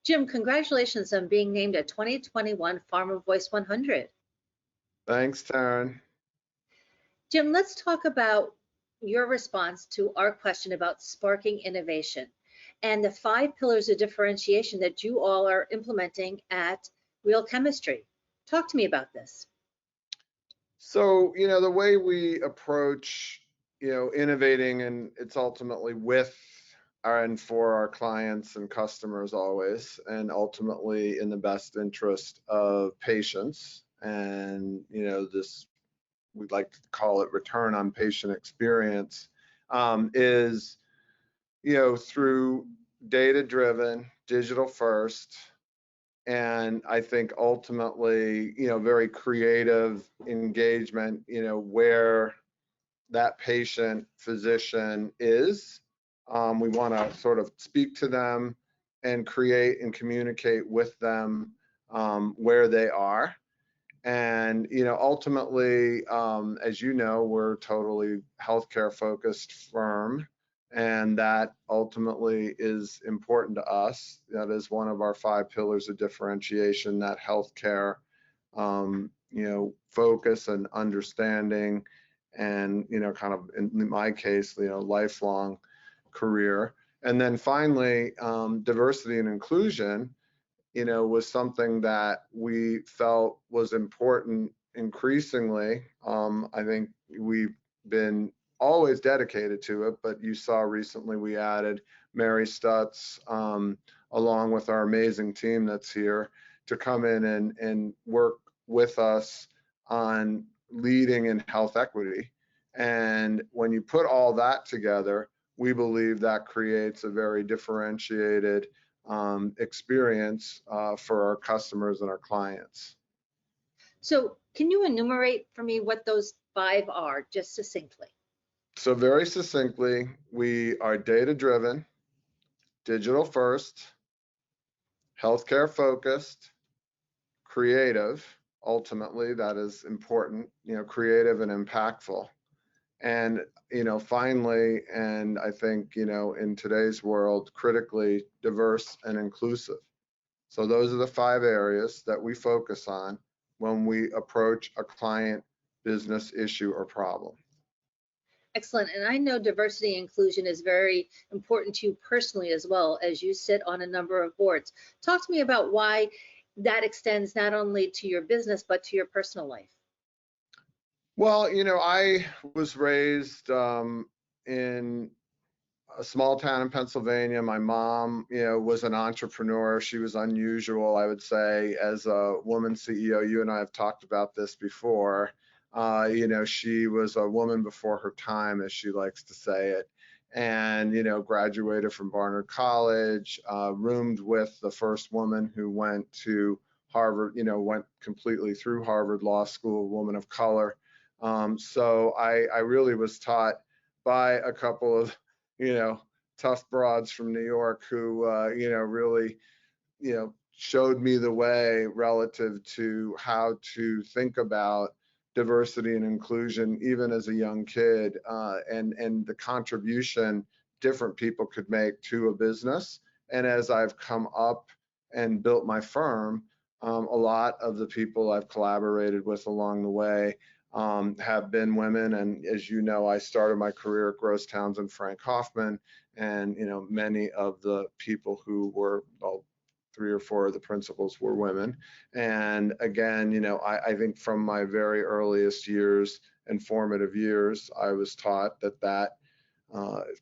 Jim, congratulations on being named a 2021 Farmer Voice 100. Thanks, Taryn. Jim, let's talk about your response to our question about sparking innovation and the 5 pillars of differentiation that you all are implementing at Real Chemistry. Talk to me about this. So, the way we approach, innovating, and it's ultimately with and for our clients and customers always, and ultimately in the best interest of patients. And, this, we'd like to call it return on patient experience, is, through data-driven, digital first, and I think ultimately, very creative engagement, where that patient physician is. We want to sort of speak to them and create and communicate with them where they are. And, ultimately, as you know, we're a totally healthcare focused firm, and that ultimately is important to us. That is one of our 5 pillars of differentiation, that healthcare, focus and understanding, and, kind of in my case, lifelong career. And then finally, diversity and inclusion, was something that we felt was important increasingly. I think we've been always dedicated to it, but you saw recently we added Mary Stutz, along with our amazing team that's here, to come in and work with us on leading in health equity. And when you put all that together, we believe that creates a very differentiated experience for our customers and our clients. So can you enumerate for me what those 5 are, just succinctly? So very succinctly, we are data-driven, digital first, healthcare focused, creative, ultimately that is important, creative and impactful. And, finally, and I think, in today's world, critically diverse and inclusive. So those are the 5 areas that we focus on when we approach a client business issue or problem. Excellent. And I know diversity and inclusion is very important to you personally as well, as you sit on a number of boards. Talk to me about why that extends not only to your business, but to your personal life. Well, I was raised in a small town in Pennsylvania. My mom, was an entrepreneur. She was unusual, I would say, as a woman CEO. You and I have talked about this before. She was a woman before her time, as she likes to say it, and, graduated from Barnard College, roomed with the first woman who went to Harvard, went completely through Harvard Law School, a woman of color. So I really was taught by a couple of, tough broads from New York who, really, showed me the way relative to how to think about diversity and inclusion, even as a young kid, and the contribution different people could make to a business. And as I've come up and built my firm, a lot of the people I've collaborated with along the way have been women. And as you know, I started my career at Gross Townsend Frank Hoffman, and many of the people who were, well, 3 or 4 of the principals were women. And again, I think from my very earliest years and formative years, I was taught that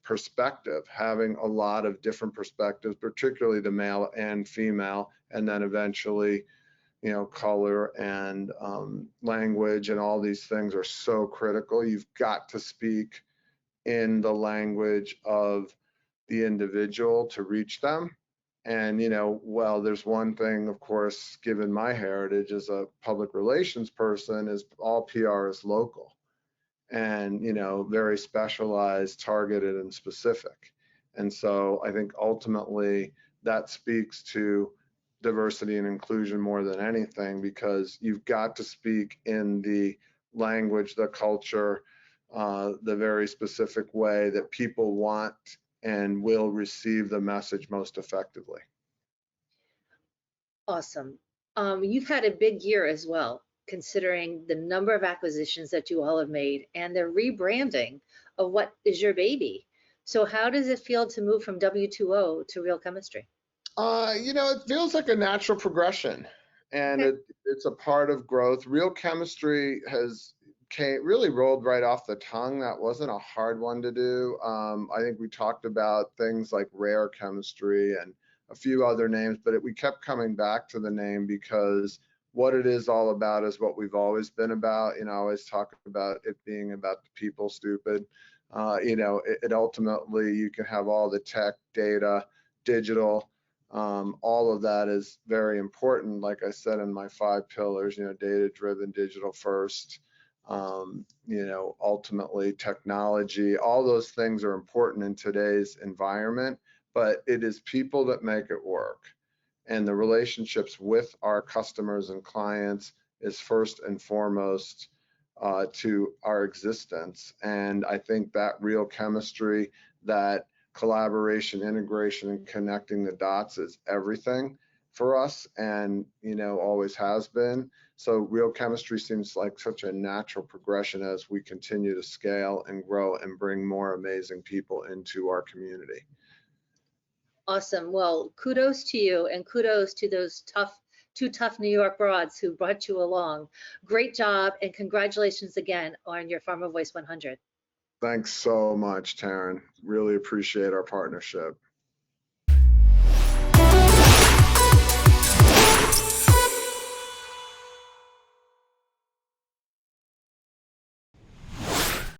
perspective, having a lot of different perspectives, particularly the male and female, and then eventually, color and language and all these things are so critical. You've got to speak in the language of the individual to reach them. And, well, there's one thing, of course, given my heritage as a public relations person, is all PR is local and, very specialized, targeted, and specific. And so I think ultimately that speaks to diversity and inclusion more than anything, because you've got to speak in the language, the culture, the very specific way that people want and will receive the message most effectively. Awesome. You've had a big year as well, considering the number of acquisitions that you all have made and the rebranding of what is your baby. So how does it feel to move from W2O to Real Chemistry? It feels like a natural progression, and Okay. it's a part of growth. Real chemistry really rolled right off the tongue. That wasn't a hard one to do. I think we talked about things like rare chemistry and a few other names, but we kept coming back to the name because what it is all about is what we've always been about. I always talk about it being about the people, stupid. It ultimately, you can have all the tech, data, digital. All of that is very important. Like I said in my 5 pillars, data driven, digital first, ultimately technology, all those things are important in today's environment, but it is people that make it work. And the relationships with our customers and clients is first and foremost to our existence. And I think that real chemistry, that collaboration, integration, and connecting the dots is everything for us, and always has been. So real chemistry seems like such a natural progression as we continue to scale and grow and bring more amazing people into our community. Awesome. Well, kudos to you and kudos to those two tough New York broads who brought you along. Great job and congratulations again on your Farm of Weiss 100. Thanks so much, Taryn. Really appreciate our partnership.